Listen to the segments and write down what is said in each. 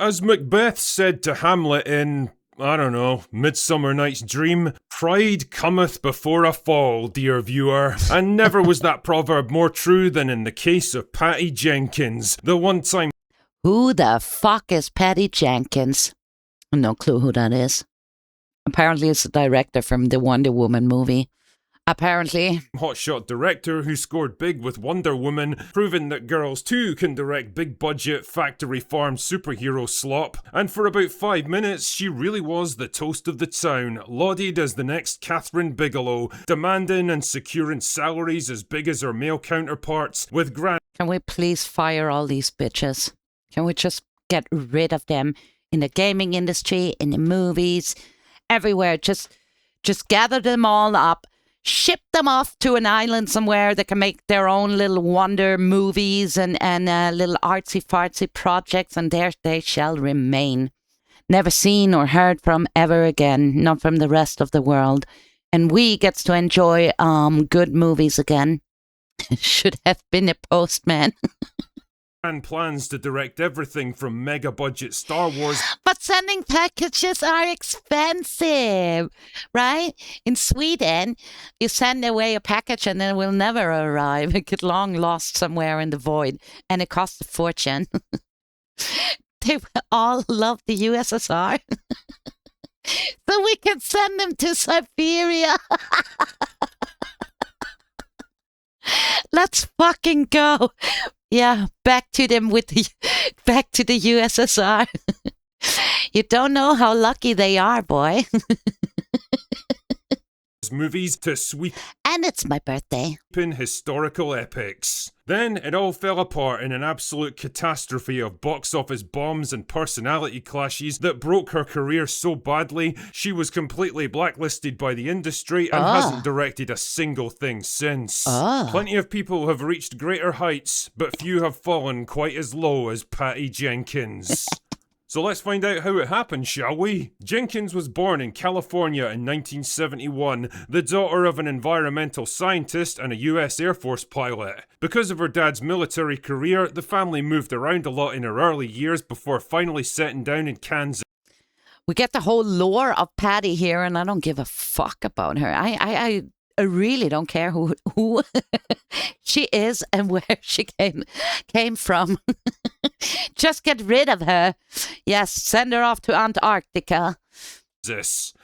As Macbeth said to Hamlet in, I don't know, Midsummer Night's Dream, pride cometh before a fall, dear viewer. And never was that proverb more true than in the case of Patty Jenkins, the one-time... Who the fuck is Patty Jenkins? No clue who that is. Apparently it's the director from the Wonder Woman movie. Apparently. hotshot director who scored big with Wonder Woman, proving that girls too can direct big budget, factory farm superhero slop. And for about 5 minutes, she really was the toast of the town, lauded as the next Catherine Bigelow, demanding and securing salaries as big as her male counterparts, with grand... Can we please fire all these bitches? Can we just get rid of them in the gaming industry, in the movies, everywhere? Just gather them all up. Ship them off to an island somewhere that can make their own little wonder movies and little artsy-fartsy projects, and there they shall remain. Never seen or heard from ever again, not from the rest of the world. And we gets to enjoy good movies again. Should have been a postman. and plans to direct everything from mega-budget Star Wars. But sending packages are expensive, right? In Sweden, you send away a package and then it will never arrive. It get long lost somewhere in the void, and it costs a fortune. They all love the USSR. So we can send them to Siberia. Let's fucking go. Yeah, back to them back to the USSR. You don't know how lucky they are, boy. Movies to sweep and it's my birthday in historical epics. Then it all fell apart in an absolute catastrophe of box office bombs and personality clashes that broke her career so badly she was completely blacklisted by the industry and hasn't directed a single thing since. Plenty of people have reached greater heights, but few have fallen quite as low as Patty Jenkins. So let's find out how it happened, shall we? Jenkins was born in California in 1971, the daughter of an environmental scientist and a US Air Force pilot. Because of her dad's military career, the family moved around a lot in her early years before finally settling down in Kansas. We get the whole lore of Patty here, and I don't give a fuck about her. I really don't care who she is and where she came from. Just get rid of her. Yes, send her off to Antarctica.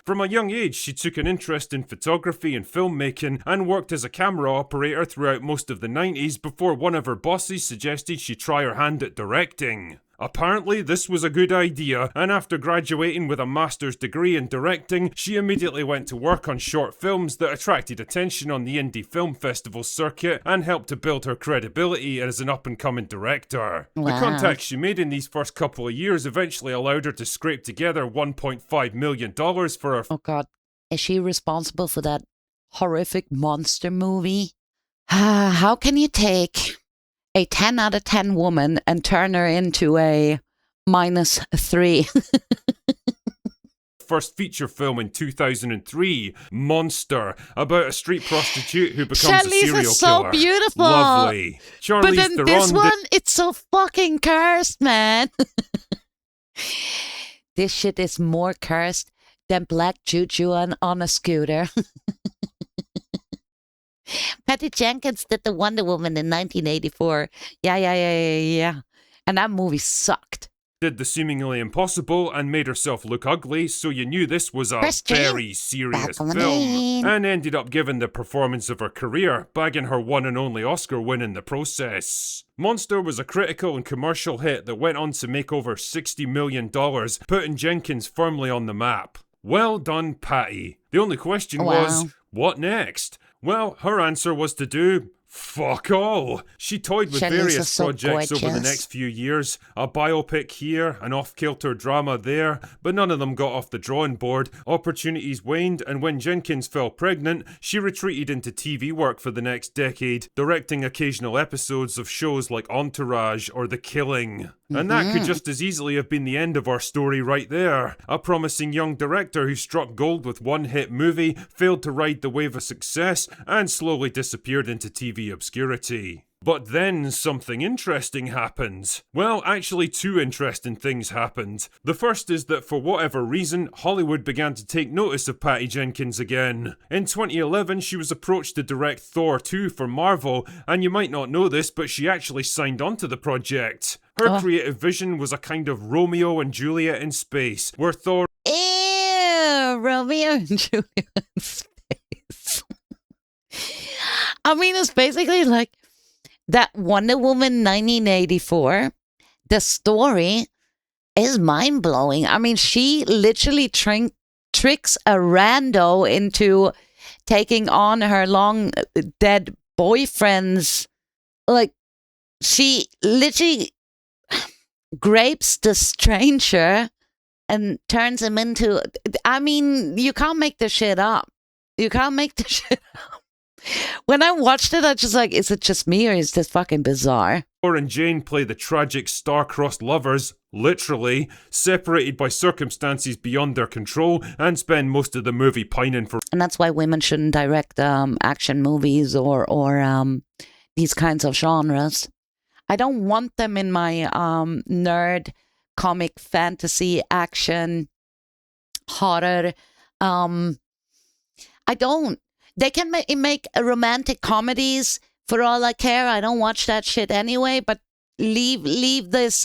From a young age, she took an interest in photography and filmmaking and worked as a camera operator throughout most of the 90s before one of her bosses suggested she try her hand at directing. Apparently, this was a good idea, and after graduating with a master's degree in directing, she immediately went to work on short films that attracted attention on the indie film festival circuit and helped to build her credibility as an up-and-coming director. Wow. The contacts she made in these first couple of years eventually allowed her to scrape together $1.5 million for her... Oh god, is she responsible for that horrific monster movie? How can you take a 10 out of 10 woman and turn her into a -3. First feature film in 2003, Monster, about a street prostitute who becomes Charlize a serial is so killer. beautiful. Lovely. Charlize But then Theron this one, it's so fucking cursed, man. This shit is more cursed than Black Juju on a scooter. Patty Jenkins did the Wonder Woman in 1984. Yeah. And that movie sucked. Did the seemingly impossible and made herself look ugly, so you knew this was a very serious film, and ended up giving the performance of her career, bagging her one and only Oscar win in the process. Monster was a critical and commercial hit that went on to make over $60 million, putting Jenkins firmly on the map. Well done, Patty. The only question was, what next? Well, her answer was to do fuck all. She toyed with various projects over the next few years, a biopic here, an off-kilter drama there, but none of them got off the drawing board. Opportunities waned, and when Jenkins fell pregnant, she retreated into TV work for the next decade, directing occasional episodes of shows like Entourage or The Killing. And that could just as easily have been the end of our story right there. A promising young director who struck gold with one hit movie, failed to ride the wave of success, and slowly disappeared into TV obscurity. But then something interesting happened. Well, actually 2 interesting things happened. The first is that for whatever reason, Hollywood began to take notice of Patty Jenkins again. In 2011, she was approached to direct Thor 2 for Marvel, and you might not know this, but she actually signed on to the project. Her creative vision was a kind of Romeo and Juliet in space, where Thor... Ew, Romeo and Juliet in space. I mean, it's basically like that Wonder Woman 1984. The story is mind-blowing. I mean, she literally tricks a rando into taking on her long dead boyfriend's, like, she literally grapes the stranger and turns him into, I mean, you can't make this shit up. You can't make this shit up. When I watched it, I was just like, is it just me or is this fucking bizarre? Thor and Jane play the tragic star-crossed lovers, literally, separated by circumstances beyond their control, and spend most of the movie pining for... And that's why women shouldn't direct action movies or these kinds of genres. I don't want them in my nerd, comic, fantasy, action, horror. I don't. They can make romantic comedies for all I care. I don't watch that shit anyway, but leave this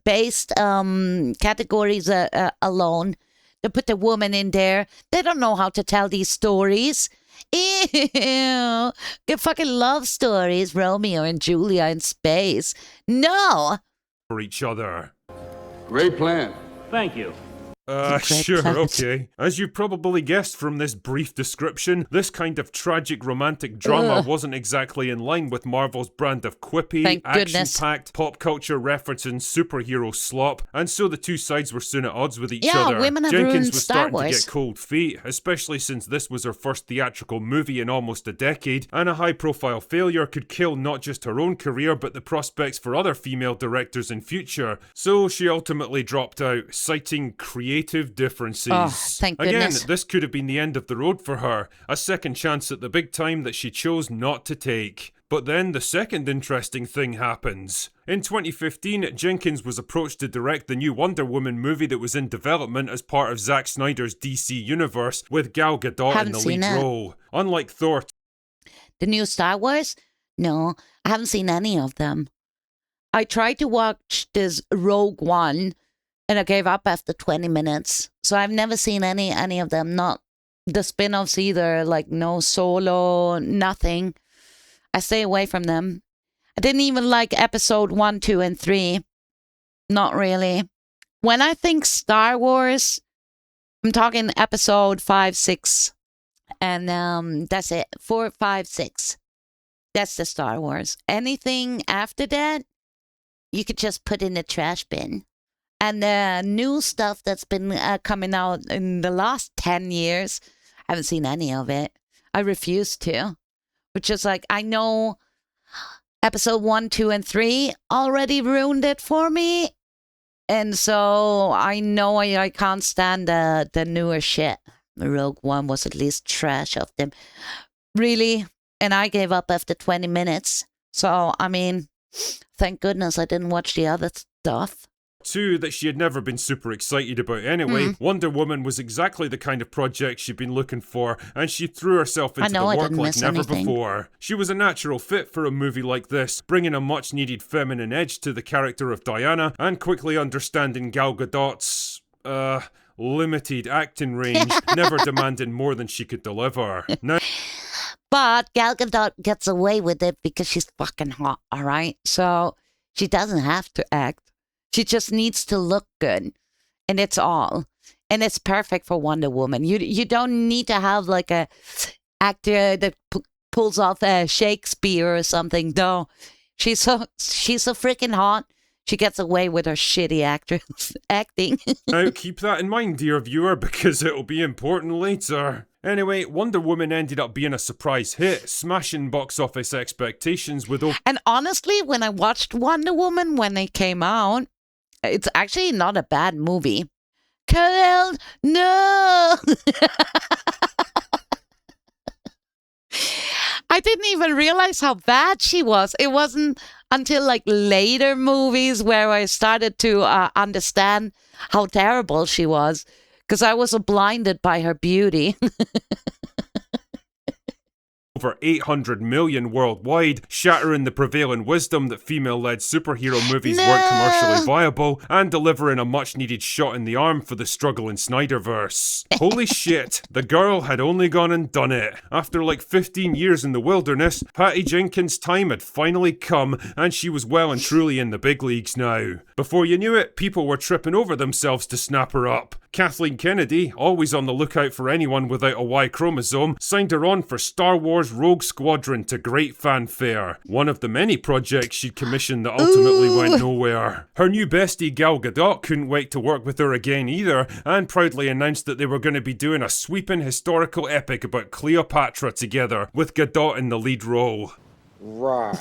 based categories alone. They put the woman in there. They don't know how to tell these stories. Ew. Get fucking love stories, Romeo and Juliet in space. No. For each other. Great plan. Thank you. Sure, okay. As you probably guessed from this brief description, this kind of tragic romantic drama wasn't exactly in line with Marvel's brand of quippy, action-packed, pop culture referencing superhero slop, and so the two sides were soon at odds with each other. Yeah, women have Jenkins ruined was Star starting Wars. to get cold feet, especially since this was her first theatrical movie in almost a decade, and a high-profile failure could kill not just her own career, but the prospects for other female directors in future. So she ultimately dropped out, citing creative differences. Oh, thank Again, goodness. this could have been the end of the road for her, a second chance at the big time that she chose not to take. But then the second interesting thing happens. In 2015, Jenkins was approached to direct the new Wonder Woman movie that was in development as part of Zack Snyder's DC universe, with Gal Gadot in the lead role. Unlike Thor... The new Star Wars? No, I haven't seen any of them. I tried to watch this Rogue One, and I gave up after 20 minutes. So I've never seen any of them. Not the spin-offs either. Like no Solo, nothing. I stay away from them. I didn't even like episode 1, 2, and 3. Not really. When I think Star Wars, I'm talking episode 5, 6. And that's it. 4, 5, 6. That's the Star Wars. Anything after that, you could just put in the trash bin. And the new stuff that's been coming out in the last 10 years, I haven't seen any of it. I refuse to. Which is like, I know episode 1, 2, and 3 already ruined it for me. And so I know I can't stand the newer shit. Rogue One was at least trash of them. Really? And I gave up after 20 minutes. So, I mean, thank goodness I didn't watch the other stuff. 2 that she had never been super excited about anyway. Wonder Woman was exactly the kind of project she'd been looking for, and she threw herself into the work like never before. She was a natural fit for a movie like this, bringing a much needed feminine edge to the character of Diana, and quickly understanding Gal Gadot's, limited acting range, never demanding more than she could deliver. Now, but Gal Gadot gets away with it because she's fucking hot, alright? So she doesn't have to act. She just needs to look good, and it's all. And it's perfect for Wonder Woman. You don't need to have like a actor that pulls off a Shakespeare or something. No, she's so freaking hot. She gets away with her shitty acting. Now keep that in mind, dear viewer, because it'll be important later. Anyway, Wonder Woman ended up being a surprise hit, smashing box office expectations with... And honestly, when I watched Wonder Woman when it came out, it's actually not a bad movie. Kal-El, no! I didn't even realize how bad she was. It wasn't until like later movies where I started to understand how terrible she was, because I was blinded by her beauty. Over 800 million worldwide, shattering the prevailing wisdom that female-led superhero movies weren't commercially viable, and delivering a much-needed shot in the arm for the struggling Snyderverse. Holy shit, the girl had only gone and done it. After like 15 years in the wilderness, Patty Jenkins' time had finally come, and she was well and truly in the big leagues now. Before you knew it, people were tripping over themselves to snap her up. Kathleen Kennedy, always on the lookout for anyone without a Y chromosome, signed her on for Star Wars Rogue Squadron to great fanfare. One of the many projects she'd commissioned that ultimately went nowhere. Her new bestie Gal Gadot couldn't wait to work with her again either, and proudly announced that they were going to be doing a sweeping historical epic about Cleopatra together, with Gadot in the lead role. Right.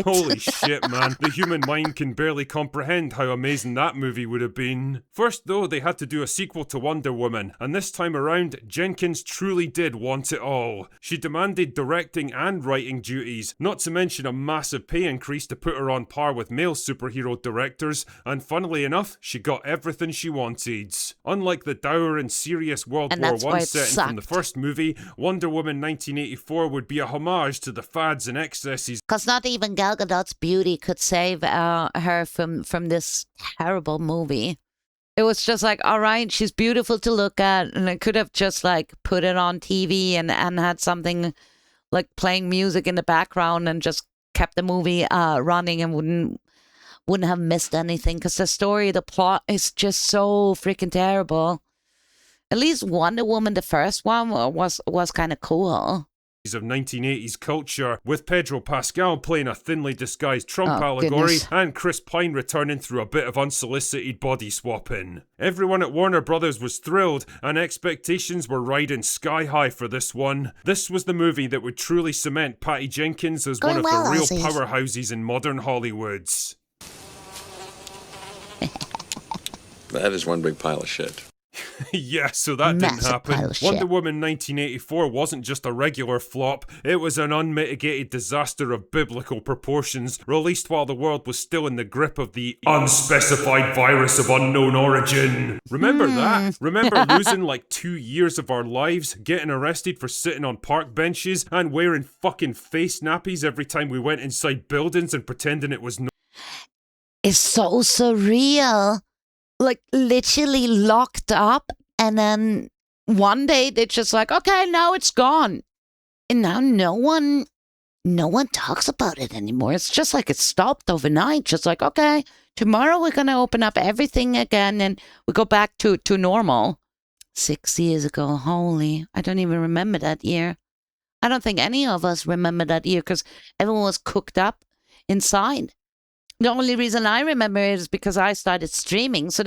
Holy shit, man. The human mind can barely comprehend how amazing that movie would have been. First, though, they had to do a sequel to Wonder Woman, and this time around, Jenkins truly did want it all. She demanded directing and writing duties, not to mention a massive pay increase to put her on par with male superhero directors, and funnily enough, she got everything she wanted. Unlike the dour and serious World War I setting from the first movie, Wonder Woman 1984 would be a homage to the fads and excesses. Because not even Gal Gadot's beauty could save her from this terrible movie. It was just like, all right, she's beautiful to look at, and I could have just like put it on TV and had something like playing music in the background and just kept the movie running and wouldn't have missed anything, because the story, the plot is just so freaking terrible. At least Wonder Woman, the first one, was kind of cool. Of 1980s culture, with Pedro Pascal playing a thinly disguised Trump allegory, goodness. and Chris Pine returning through a bit of unsolicited body swapping. Everyone at Warner Brothers was thrilled, and expectations were riding sky high for this one. This was the movie that would truly cement Patty Jenkins as one of the real powerhouses in modern Hollywood. That is one big pile of shit. Yeah, so that didn't happen. Wonder Woman 1984 wasn't just a regular flop, it was an unmitigated disaster of biblical proportions, released while the world was still in the grip of the unspecified virus of unknown origin. Remember that? Remember losing like 2 years of our lives, getting arrested for sitting on park benches, and wearing fucking face nappies every time we went inside buildings and pretending it was no— It's so surreal. Like literally locked up, and then one day they're just like, okay, now it's gone, and now no one talks about it anymore. It's just like it stopped overnight. Just like, okay, tomorrow we're gonna open up everything again and we go back to normal. 6 years ago, holy, I don't even remember that year. I don't think any of us remember that year because everyone was cooked up inside. The only reason I remember it is because I started streaming. So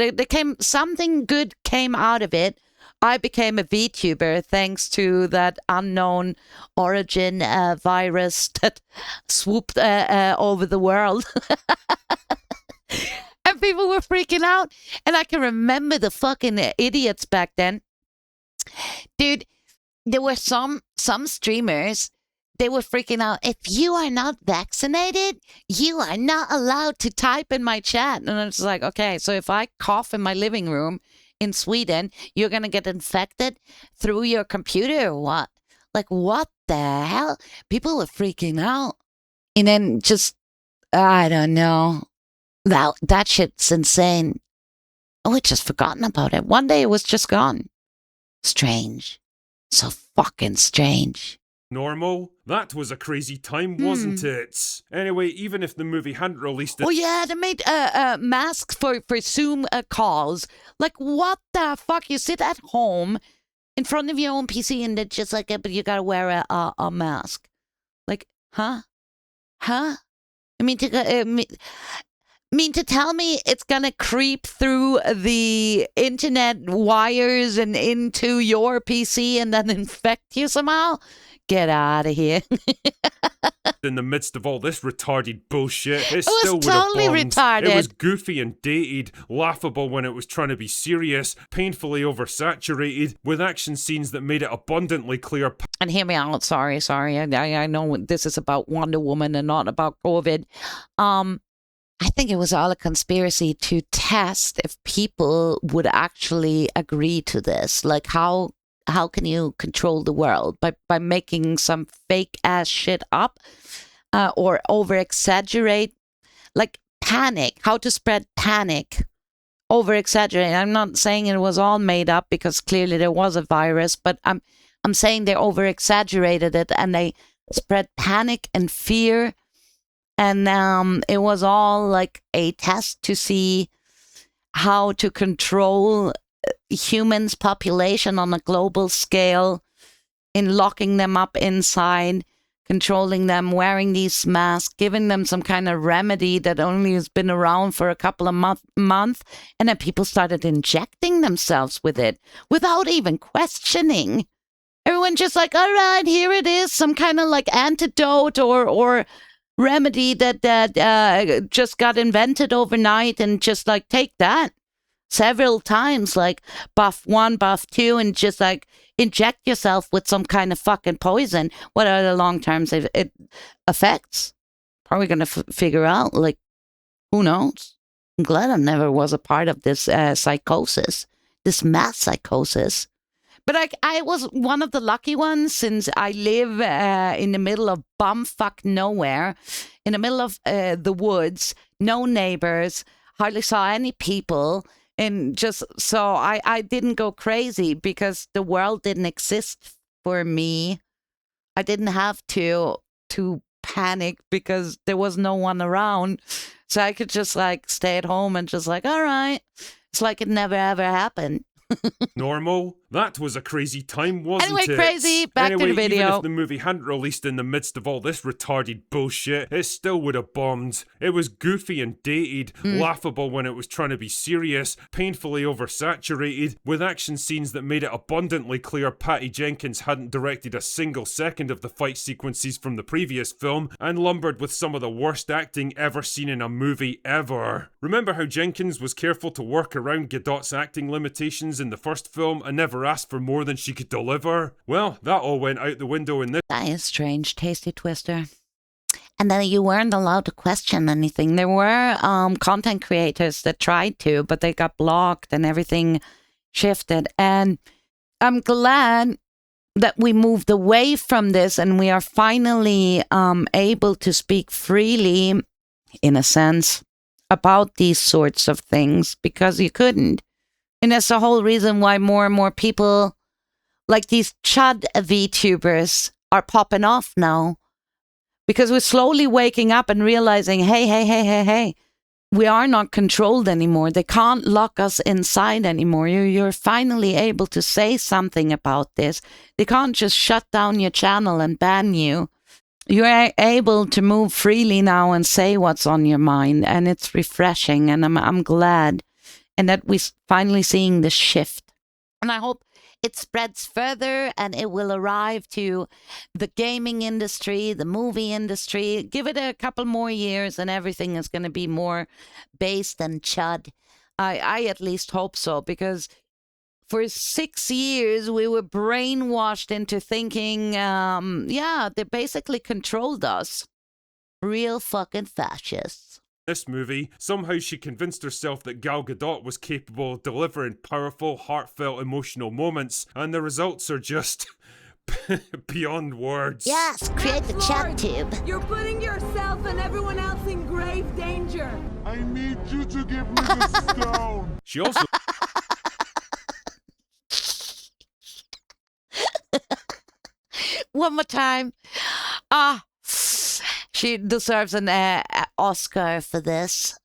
something good came out of it. I became a VTuber thanks to that unknown origin virus that swooped over the world. And people were freaking out. And I can remember the fucking idiots back then. Dude, there were some streamers. They were freaking out. If you are not vaccinated, you are not allowed to type in my chat. And I was like, okay, so if I cough in my living room in Sweden, you're going to get infected through your computer or what? Like, what the hell? People were freaking out. And then just, I don't know. That shit's insane. Oh, I just forgotten about it. One day it was just gone. Strange. So fucking strange. Normal? That was a crazy time, wasn't it? Anyway, even if the movie hadn't released it— Oh yeah, they made masks for Zoom calls. Like, what the fuck? You sit at home in front of your own PC and they're just like, but you gotta wear a mask. Like, huh? I mean, to tell me it's gonna creep through the internet wires and into your PC and then infect you somehow? Get out of here. In the midst of all this retarded bullshit, it was still would totally have bombed. retarded. It was goofy and dated, laughable when it was trying to be serious, painfully oversaturated, with action scenes that made it abundantly clear and hear me out. Sorry. I know this is about Wonder Woman and not about COVID. I think it was all a conspiracy to test if people would actually agree to this. Like, how can you control the world by making some fake ass shit up, or over exaggerate, like panic? How to spread panic? Over exaggerate. I'm not saying it was all made up, because clearly there was a virus, but I'm saying they over exaggerated it and they spread panic and fear. And it was all like a test to see how to control humans' population on a global scale, in locking them up inside, controlling them, wearing these masks, giving them some kind of remedy that only has been around for a couple of months. And then people started injecting themselves with it without even questioning. Everyone just like, all right, here it is, some kind of like antidote or remedy that just got invented overnight, and just like take that several times, like buff 1, buff 2, and just like inject yourself with some kind of fucking poison. What are the long-term effects? Probably going to figure out, like, who knows? I'm glad I never was a part of this psychosis, this mass psychosis. But I was one of the lucky ones, since I live in the middle of bumfuck nowhere, in the middle of the woods, no neighbors, hardly saw any people. And just so I didn't go crazy, because the world didn't exist for me. I didn't have to panic because there was no one around. So I could just like stay at home and just like, all right. It's like it never ever happened. Normal? That was a crazy time, wasn't Anyway, it? crazy, back to the video. Even if the movie hadn't released in the midst of all this retarded bullshit, it still would have bombed. It was goofy and dated, laughable when it was trying to be serious, painfully oversaturated, with action scenes that made it abundantly clear Patty Jenkins hadn't directed a single second of the fight sequences from the previous film, and lumbered with some of the worst acting ever seen in a movie ever. Remember how Jenkins was careful to work around Gadot's acting limitations in the first film and never asked for more than she could deliver? Well, that all went out the window in this. That is strange, Tasty Twister. And then you weren't allowed to question anything. There were content creators that tried to, but they got blocked and everything shifted. And I'm glad that we moved away from this and we are finally able to speak freely, in a sense, about these sorts of things, because you couldn't. And that's the whole reason why more and more people, like these chud VTubers, are popping off now. Because we're slowly waking up and realizing, hey, we are not controlled anymore. They can't lock us inside anymore. You're finally able to say something about this. They can't just shut down your channel and ban you. You're able to move freely now and say what's on your mind. And it's refreshing. And I'm glad. And that we're finally seeing the shift. And I hope it spreads further and it will arrive to the gaming industry, the movie industry. Give it a couple more years and everything is going to be more based in chud. I at least hope so, because for 6 years we were brainwashed into thinking, they basically controlled us. Real fucking fascists. This movie, somehow she convinced herself that Gal Gadot was capable of delivering powerful, heartfelt, emotional moments, and the results are just beyond words. Yes, create the chat tube. You're putting yourself and everyone else in grave danger. I need you to give me the stone. She also... One more time. She deserves an Oscar for this.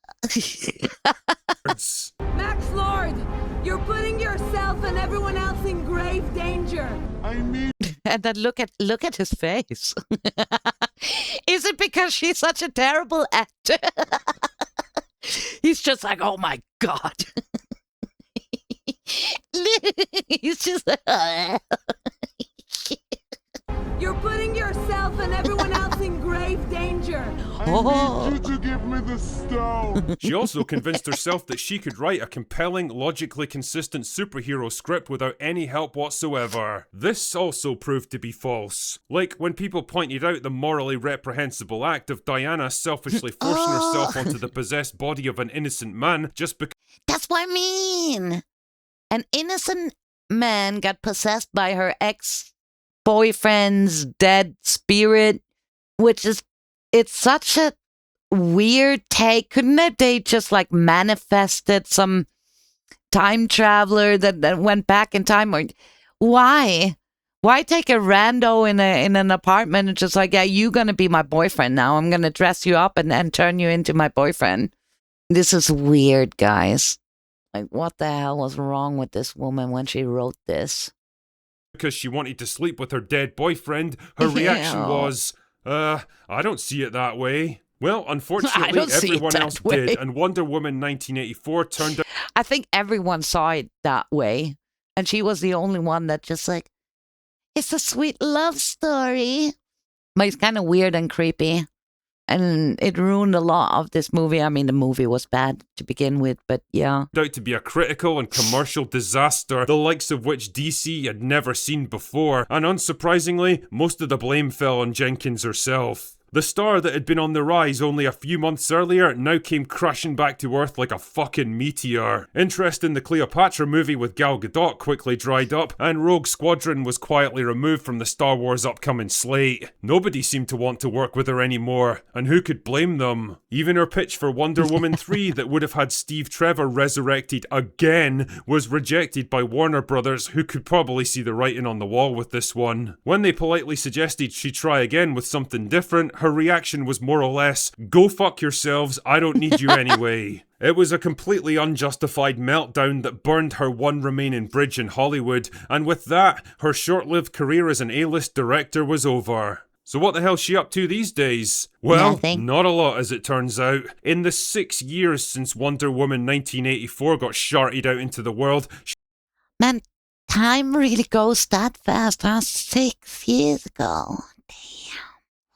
Max Lord, you're putting yourself and everyone else in grave danger. I need... And then look at his face. Is it because she's such a terrible actor? He's just like, oh my God. He's just like... You're putting yourself and everyone else in grave danger. I need you to give me the stone. She also convinced herself that she could write a compelling, logically consistent superhero script without any help whatsoever. This also proved to be false. Like when people pointed out the morally reprehensible act of Diana selfishly forcing herself onto the possessed body of an innocent man just because. That's what I mean. An innocent man got possessed by her ex-boyfriend's dead spirit, which is, it's such a weird take. Couldn't they just like manifested some time traveler that went back in time? Or why take a rando in an apartment and just like, yeah, you're gonna be my boyfriend now, I'm gonna dress you up and turn you into my boyfriend? This is weird, guys. Like, what the hell was wrong with this woman when she wrote this? Because she wanted to sleep with her dead boyfriend, her reaction was, I don't see it that way. Well, unfortunately, everyone else did, and Wonder Woman 1984 turned out. I think everyone saw it that way, and she was the only one that just like, it's a sweet love story. But it's kind of weird and creepy, and it ruined a lot of this movie. I mean, the movie was bad to begin with, but yeah. Out to be a critical and commercial disaster, the likes of which DC had never seen before, and unsurprisingly, most of the blame fell on Jenkins herself. The star that had been on the rise only a few months earlier now came crashing back to Earth like a fucking meteor. Interest in the Cleopatra movie with Gal Gadot quickly dried up, and Rogue Squadron was quietly removed from the Star Wars upcoming slate. Nobody seemed to want to work with her anymore, and who could blame them? Even her pitch for Wonder Woman 3 that would have had Steve Trevor resurrected again was rejected by Warner Brothers, who could probably see the writing on the wall with this one. When they politely suggested she try again with something different, her reaction was more or less, go fuck yourselves, I don't need you anyway. It was a completely unjustified meltdown that burned her one remaining bridge in Hollywood, and with that, her short-lived career as an A-list director was over. So what the hell's she up to these days? Well, nothing. Not a lot as it turns out. In the 6 years since Wonder Woman 1984 got sharted out into the world, Man, time really goes that fast, huh? 6 years ago. Damn.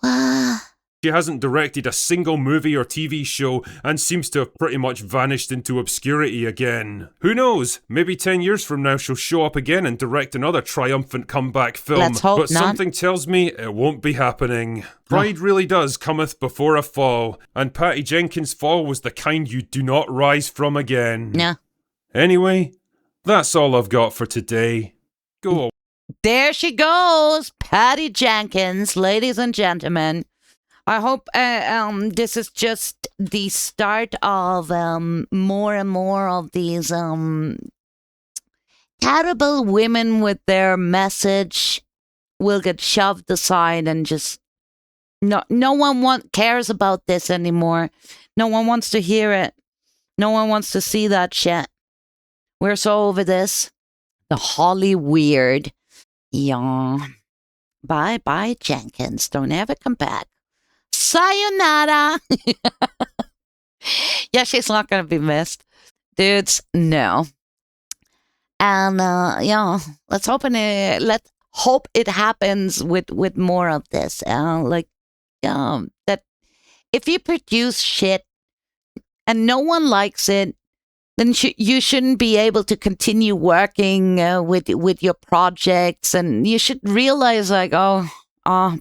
Wow. she hasn't directed a single movie or TV show and seems to have pretty much vanished into obscurity again. Who knows? Maybe 10 years from now she'll show up again and direct another triumphant comeback film. Let's hope but not. Something tells me it won't be happening. Pride really does cometh before a fall, and Patty Jenkins' fall was the kind you do not rise from again. No. Anyway, that's all I've got for today. Go. There she goes, Patty Jenkins, ladies and gentlemen. I hope this is just the start of more and more of these terrible women with their message will get shoved aside and just no one cares about this anymore. No one wants to hear it. No one wants to see that shit. We're so over this. The Holly weird. Yeah. Bye, Jenkins. Don't ever come back. Sayonara. Yeah, she's not going to be missed. Dudes, no. And, yeah, let's hope it happens with more of this. That if you produce shit and no one likes it, then you shouldn't be able to continue working with your projects, and you should realize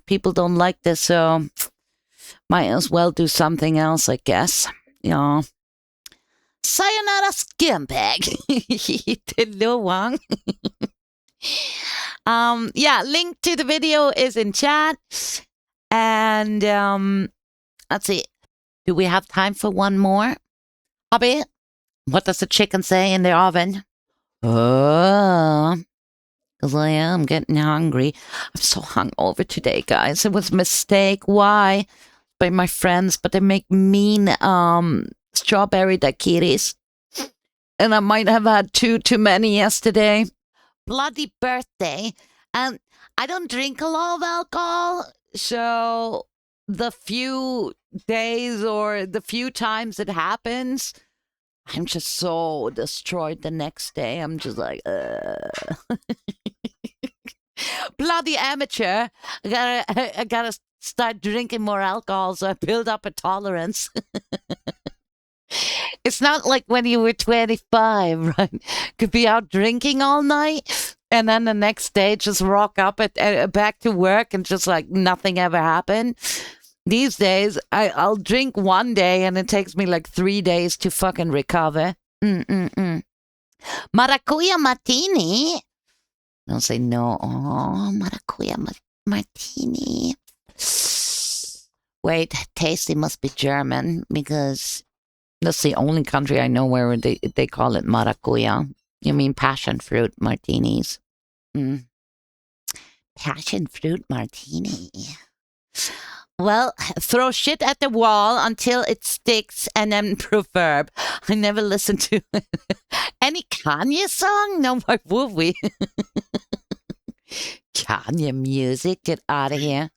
people don't like this, so might as well do something else, I guess. Yeah. Sayonara scumbag. No one. Yeah, link to the video is in chat. And let's see. Do we have time for one more? Hobby? What does the chicken say in the oven? Oh, because I am getting hungry. I'm so hungover today, guys. It was a mistake. Why? By my friends, but they make mean strawberry daiquiris. And I might have had too many yesterday. Bloody birthday. And I don't drink a lot of alcohol, so the few days or the few times it happens, I'm just so destroyed the next day. I'm just like, bloody amateur. I gotta start drinking more alcohol so I build up a tolerance. It's not like when you were 25, right? Could be out drinking all night and then the next day just rock up back to work and just like nothing ever happened. These days, I'll drink one day and it takes me like 3 days to fucking recover. Maracuya martini. Don't say no. Oh, maracuya martini. Wait, tasty must be German because that's the only country I know where they call it maracuya. You mean passion fruit martinis? Passion fruit martini. Well, throw shit at the wall until it sticks and then proverb. I never listened to any Kanye song? No, why would we? Kanye music, get out of here.